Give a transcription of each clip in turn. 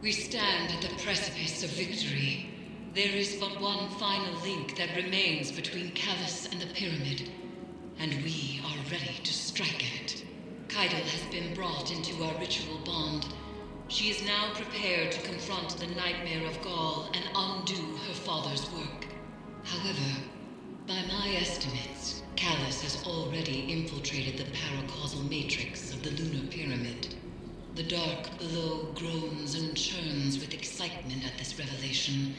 We stand at the precipice of victory. There is but one final link that remains between Calus and the pyramid, and we are ready to strike at it. H.E.L.M has been brought into our ritual bond. She is now prepared to confront the nightmare of Gaul and undo her father's work. However, by my estimates, Calus has already infiltrated the paracausal matrix of the lunar pyramid. The dark below groans and churns with excitement at this revelation.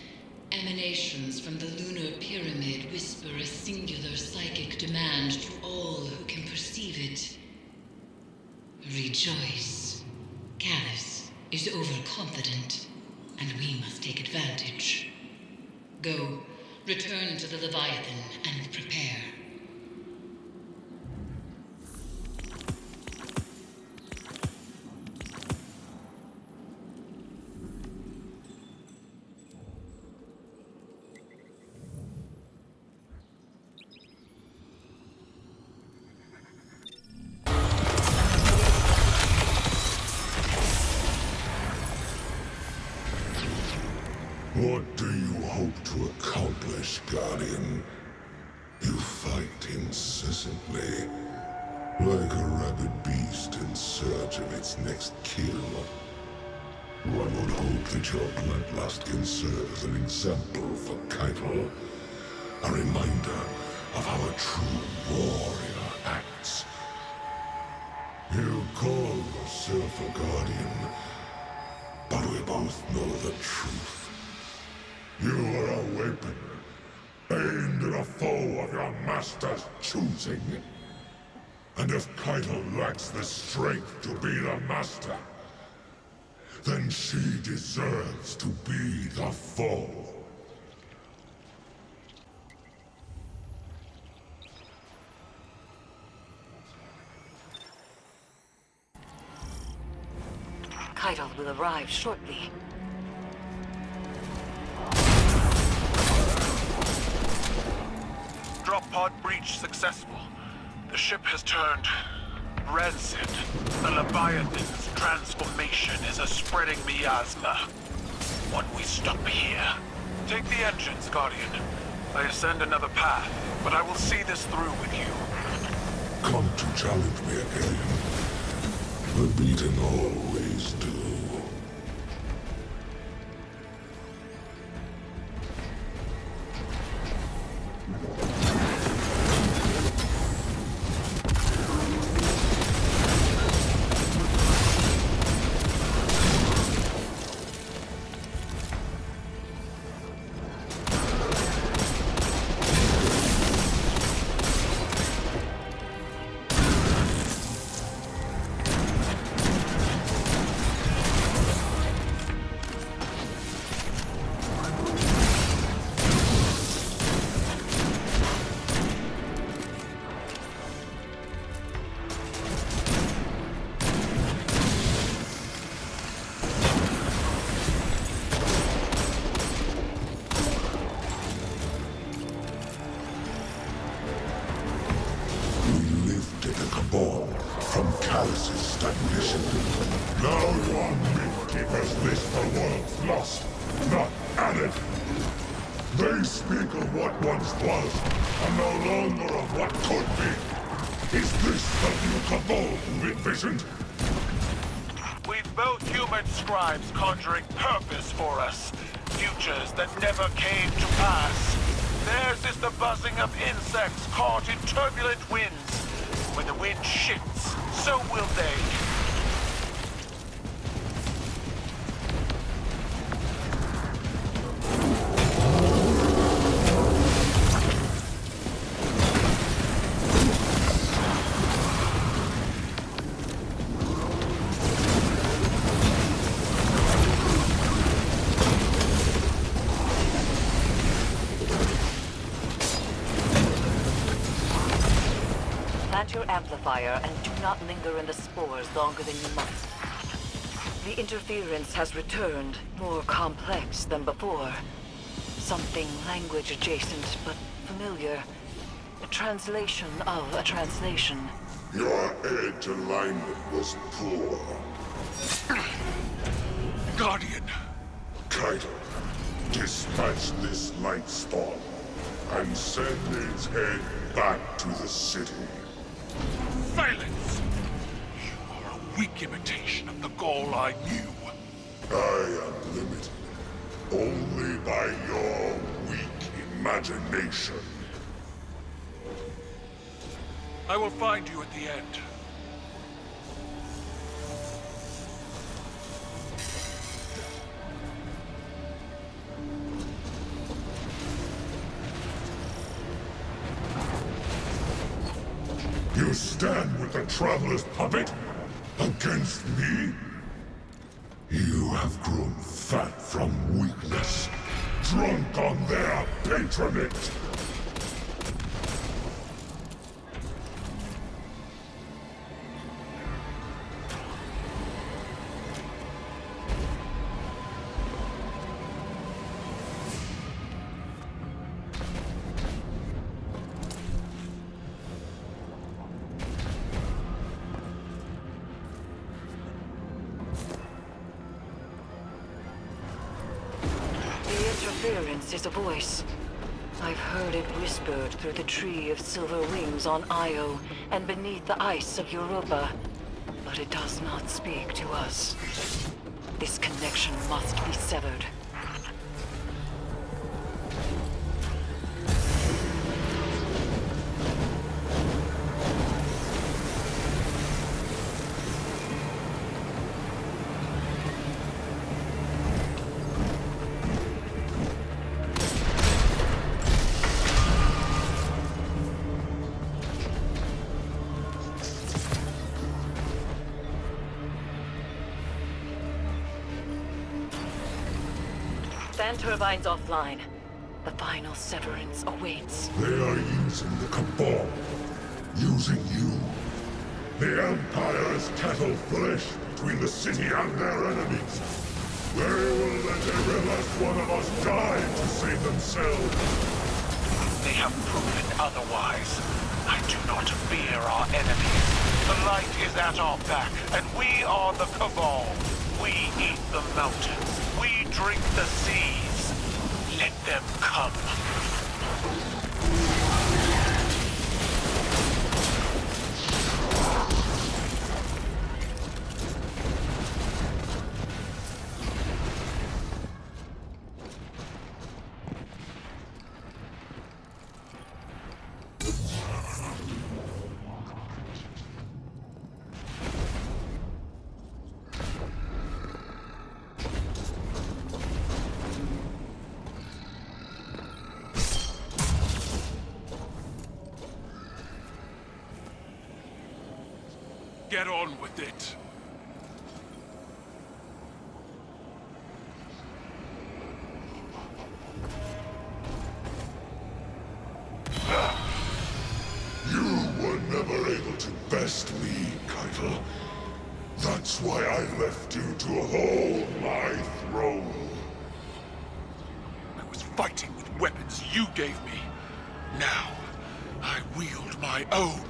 Emanations from the lunar pyramid whisper a singular psychic demand to all who can perceive it. Rejoice. Calus is overconfident, and we must take advantage. Go, return to the Leviathan and prepare. What do you hope to accomplish, Guardian? You fight incessantly, like a rabid beast in search of its next kill. One would hope that your bloodlust can serve as an example for H.E.L.M, a reminder of how a true warrior acts. You call yourself a Guardian, but we both know the truth. You are a weapon, aimed at a foe of your master's choosing. And if H.E.L.M lacks the strength to be the master, then she deserves to be the foe. H.E.L.M will arrive shortly. Drop pod breach successful. The ship has turned rancid. The Leviathan's transformation is a spreading miasma. What we stop here? Take the engines, Guardian. I ascend another path, but I will see this through with you. Come to challenge me again. The beaten always do. From Calus's stagnation. Now your Myth-Keepers list the world's lost, not added. They speak of what once was, and no longer of what could be. Is this the new cabal you envisioned? We've both human scribes conjuring purpose for us. Futures that never came to pass. Theirs is the buzzing of insects caught in turbulent winds. When the wind shifts, so will they. Plant your amplifier and do not linger in the spores longer than you must. The interference has returned, more complex than before. Something language adjacent, but familiar. A translation of a translation. Your edge alignment was poor. Guardian, dispatch this light spawn and send its head back to the city. Silence! You are a weak imitation of the Gaul I knew. I am limited only by your weak imagination. I will find you at the end. You stand with the Traveler's puppet against me? You have grown fat from weakness, drunk on their patronage. Interference is a voice. I've heard it whispered through the tree of silver wings on Io and beneath the ice of Europa. But it does not speak to us. This connection must be severed. Fan turbines offline. The final severance awaits. They are using the Cabal. Using you. The Empire's cattle flesh between the city and their enemies. They will let every last one of us die to save themselves. They have proven otherwise. I do not fear our enemies. The light is at our back, and we are the Cabal. We eat the mountains. We drink the seas. Let them come. Get on with it. You were never able to best me, Keitel. That's why I left you to hold my throne. I was fighting with weapons you gave me. Now, I wield my own.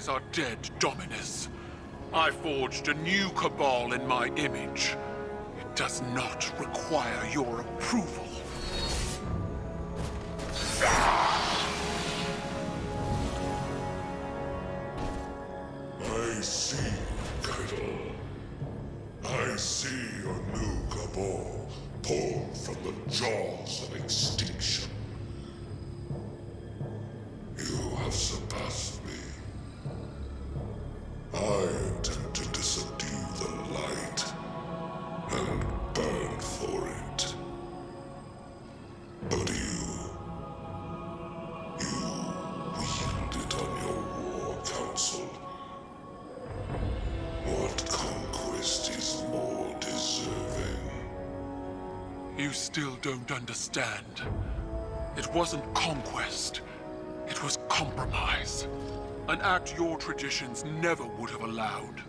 Are dead, Dominus. I forged a new Cabal in my image. It does not require your approval. cause of extinction. You have surpassed me. I attempted to subdue the light and burn for it. But you wielded on your war council. What conquest is more deserving? You still don't understand. It wasn't conquest. It was compromise. An act your traditions never would have allowed.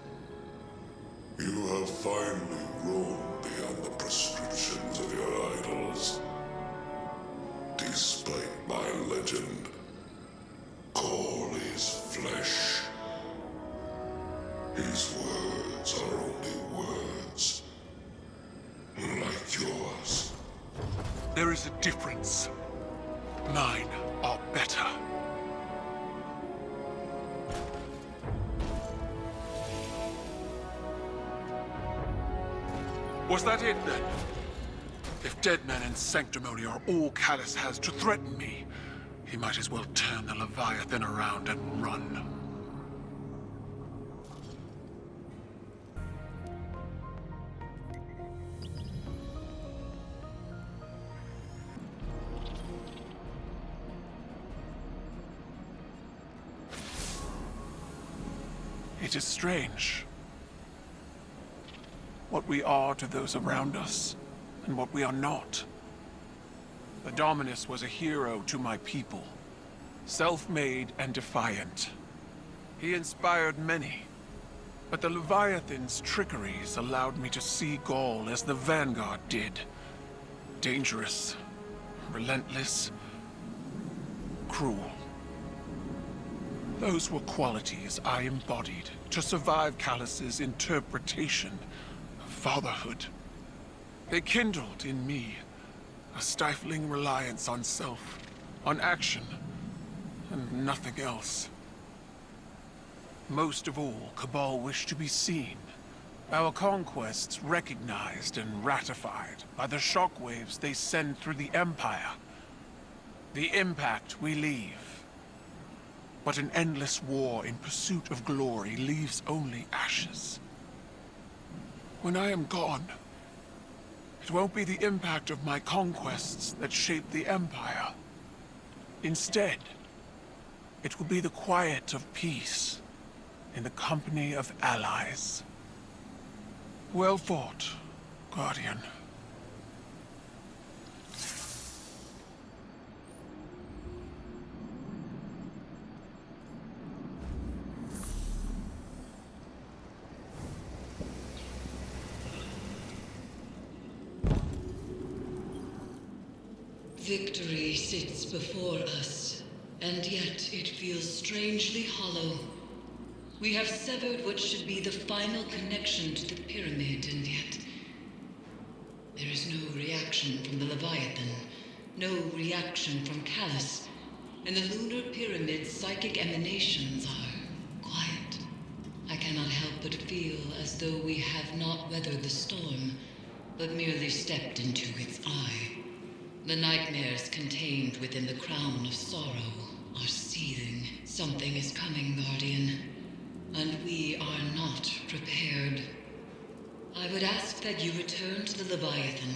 You have finally grown beyond the prescriptions of your idols. Despite my legend, Call is flesh. His words are only words. Like yours. There is a difference. Mine are better. Was that it, then? If dead men and sanctimony are all Calus has to threaten me, he might as well turn the Leviathan around and run. It is strange. What we are to those around us, and what we are not. The Dominus was a hero to my people, self-made and defiant. He inspired many, but the Leviathan's trickeries allowed me to see Gaul as the Vanguard did. Dangerous, relentless, cruel. Those were qualities I embodied to survive Calus's interpretation of fatherhood. They kindled in me a stifling reliance on self, on action, and nothing else. Most of all, Cabal wished to be seen. Our conquests recognized and ratified by the shockwaves they send through the Empire. The impact we leave. But an endless war in pursuit of glory leaves only ashes. When I am gone, it won't be the impact of my conquests that shape the Empire. Instead, it will be the quiet of peace in the company of allies. Well fought, Guardian. Victory sits before us, and yet it feels strangely hollow. We have severed what should be the final connection to the pyramid, and yet there is no reaction from the Leviathan, no reaction from Calus, and the lunar pyramid's psychic emanations are quiet. I cannot help but feel as though we have not weathered the storm, but merely stepped into its eye. The nightmares contained within the crown of sorrow are seething. Something is coming, Guardian, and we are not prepared. I would ask that you return to the Leviathan,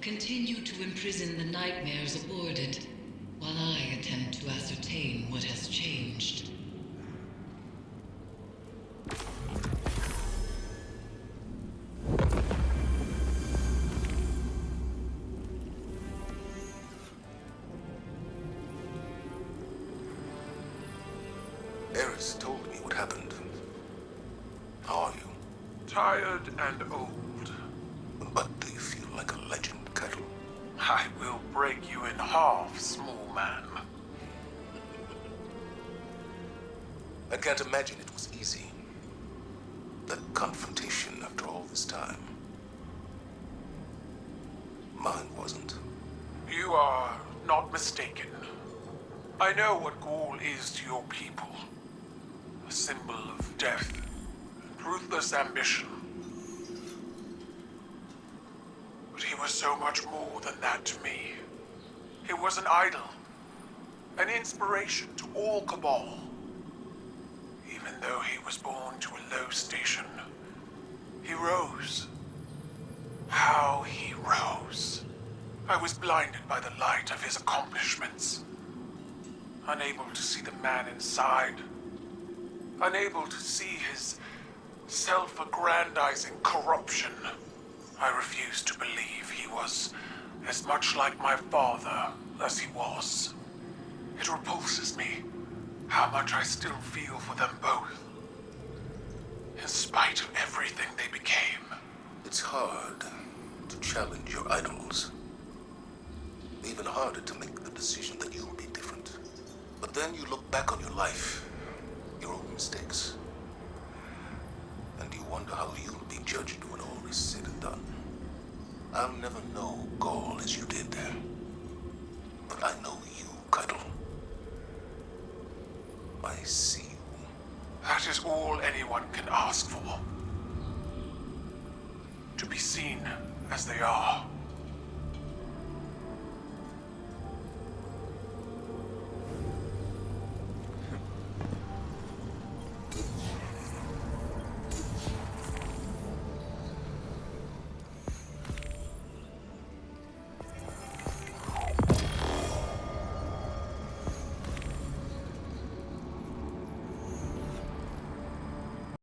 continue to imprison the nightmares aboard it, while I attempt to ascertain what has changed. Eris told me what happened. How are you? Tired and old. But do you feel like a legend, Kettle? I will break you in half, small man. I can't imagine it was easy. That confrontation after all this time. Mine wasn't. You are not mistaken. I know what Gaul is to your people. A symbol of death and ruthless ambition. But he was so much more than that to me. It was an idol. An inspiration to all Cabal. Even though he was born to a low station, he rose. How he rose. I was blinded by the light of his accomplishments. Unable to see the man inside. Unable to see his self-aggrandizing corruption. I refused to believe he was as much like my father as he was. It repulses me how much I still feel for them both. In spite of everything they became. It's hard to challenge your idols. Even harder to make the decision that you'll be different. But then you look back on your life, your own mistakes, and you wonder how you'll be judged when all is said and done. I'll never know Gaul as you did, but I know you, Cuddle. I see you. That is all anyone can ask for. To be seen as they are.